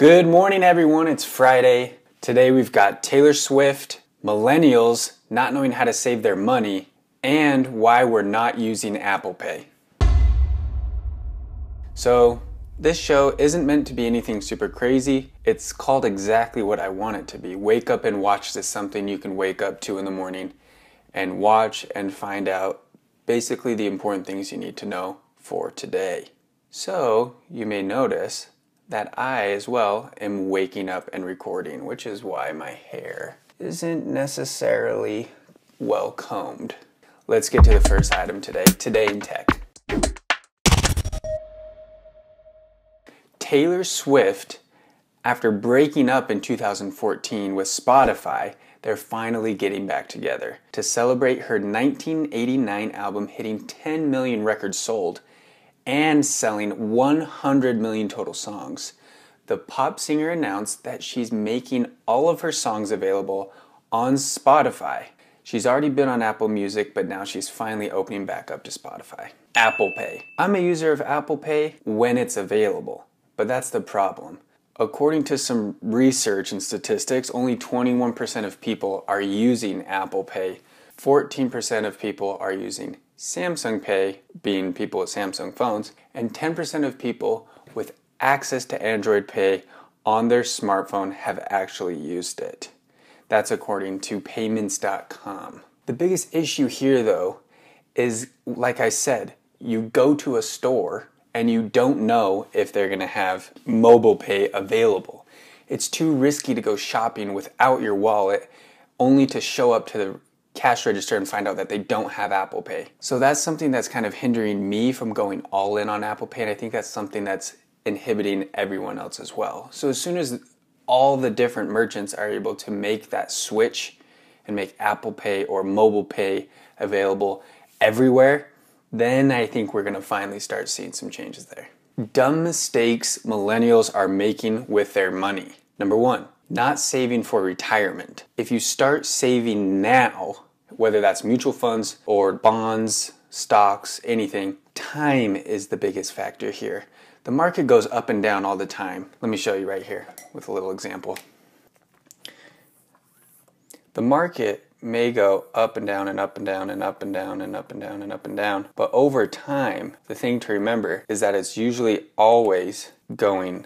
Good morning, everyone. It's Friday. Today we've got Taylor Swift, millennials not knowing how to save their money, and why we're not using Apple Pay. So, this show isn't meant to be anything super crazy. It's called exactly what I want it to be. Wake up and watch this, something you can wake up to in the morning and watch and find out basically the important things you need to know for today. So, you may notice that I, as well, am waking up and recording, which is why my hair isn't necessarily well combed. Let's get to the first item today. Today in tech. Taylor Swift, after breaking up in 2014 with Spotify, they're finally getting back together to celebrate her 1989 album hitting 10 million records sold and selling 100 million total songs. The pop singer announced that she's making all of her songs available on Spotify. She's already been on Apple Music, but now she's finally opening back up to Spotify. Apple Pay. I'm a user of Apple Pay when it's available, but that's the problem. According to some research and statistics, only 21% of people are using Apple Pay. 14% of people are using Samsung Pay, being people with Samsung phones, and 10% of people with access to Android Pay on their smartphone have actually used it. That's according to payments.com. The biggest issue here, though, is, like I said, you go to a store and you don't know if they're going to have mobile pay available. It's too risky to go shopping without your wallet only to show up to the cash register and find out that they don't have Apple Pay. So that's something that's kind of hindering me from going all in on Apple Pay, and I think that's something that's inhibiting everyone else as well. So as soon as all the different merchants are able to make that switch and make Apple Pay or mobile pay available everywhere, then I think we're going to finally start seeing some changes there. Dumb mistakes millennials are making with their money. Number one, not saving for retirement. If you start saving now, whether that's mutual funds or bonds, stocks, anything, time is the biggest factor here. The market goes up and down all the time. Let me show you right here with a little example. The market may go up and down and up and down and up and down and up and down and up and down, but over time, the thing to remember is that it's usually always going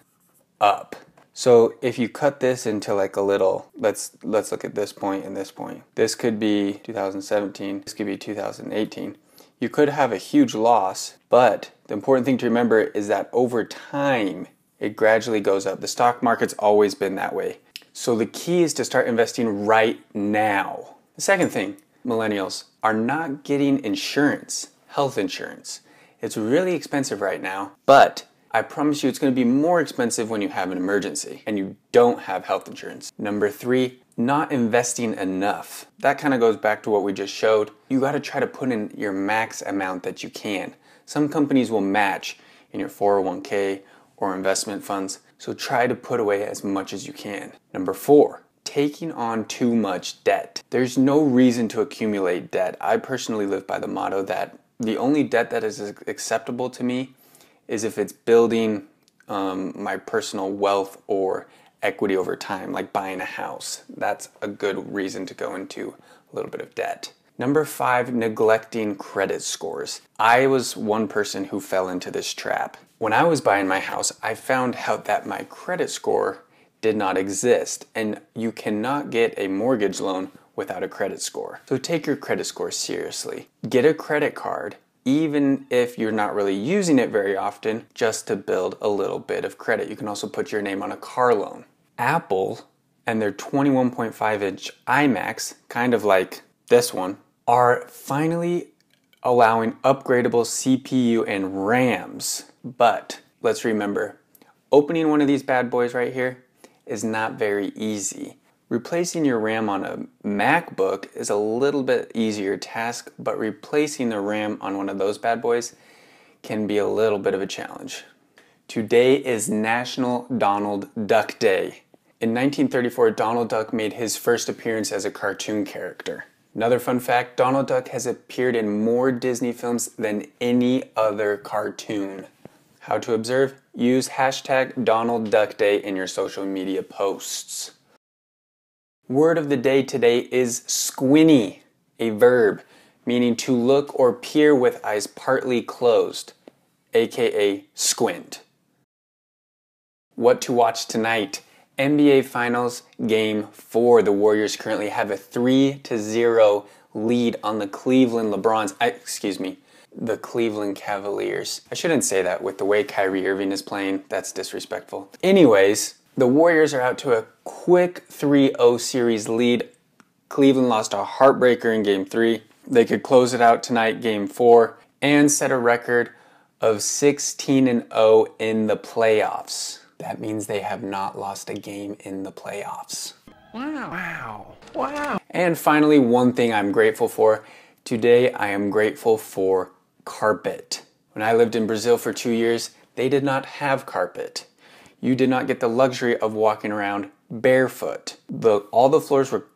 up. So if you cut this into like a little, let's look at this point and this point. This could be 2017, this could be 2018. You could have a huge loss, but the important thing to remember is that over time, it gradually goes up. The stock market's always been that way. So the key is to start investing right now. The second thing, millennials are not getting insurance, health insurance. It's really expensive right now, but I promise you it's going to be more expensive when you have an emergency and you don't have health insurance. Number three, not investing enough. That kind of goes back to what we just showed. You got to try to put in your max amount that you can. Some companies will match in your 401k or investment funds, so try to put away as much as you can. Number four, taking on too much debt. There's no reason to accumulate debt. I personally live by the motto that the only debt that is acceptable to me is if it's building my personal wealth or equity over time, like buying a house. That's a good reason to go into a little bit of debt. Number five, neglecting credit scores. I was one person who fell into this trap. When I was buying my house, I found out that my credit score did not exist, and you cannot get a mortgage loan without a credit score. So take your credit score seriously. Get a credit card, even if you're not really using it very often, just to build a little bit of credit. You can also put your name on a car loan. Apple and their 21.5-inch iMacs, kind of like this one, are finally allowing upgradable CPU and RAMs. But let's remember, opening one of these bad boys right here is not very easy. Replacing your RAM on a MacBook is a little bit easier task, but replacing the RAM on one of those bad boys can be a little bit of a challenge. Today is National Donald Duck Day. In 1934, Donald Duck made his first appearance as a cartoon character. Another fun fact, Donald Duck has appeared in more Disney films than any other cartoon. How to observe? Use hashtag Donald Duck Day in your social media posts. Word of the day today is squinny, a verb meaning to look or peer with eyes partly closed, aka squint. What to watch tonight? NBA Finals Game 4. The Warriors currently have a 3-0 lead on the the Cleveland Cavaliers. I shouldn't say that with the way Kyrie Irving is playing. That's disrespectful. Anyways, the Warriors are out to a quick 3-0 series lead. Cleveland lost a heartbreaker in Game 3. They could close it out tonight, Game 4, and set a record of 16-0 in the playoffs. That means they have not lost a game in the playoffs. Wow. And finally, one thing I'm grateful for. Today, I am grateful for carpet. When I lived in Brazil for 2 years, they did not have carpet. You did not get the luxury of walking around barefoot. All the floors were,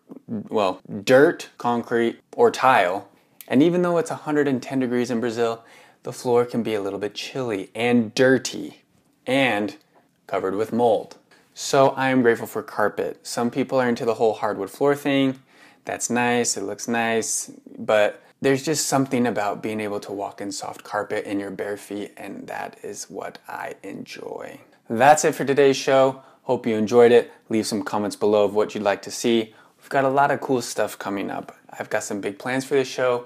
dirt, concrete, or tile. And even though it's 110 degrees in Brazil, the floor can be a little bit chilly and dirty and covered with mold. So I am grateful for carpet. Some people are into the whole hardwood floor thing. That's nice, it looks nice, but there's just something about being able to walk in soft carpet in your bare feet, and that is what I enjoy. That's it for today's show. Hope you enjoyed it. Leave some comments below of what you'd like to see. We've got a lot of cool stuff coming up. I've got some big plans for this show,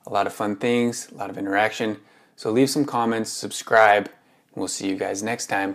a lot of fun things, a lot of interaction. So leave some comments, subscribe, and we'll see you guys next time.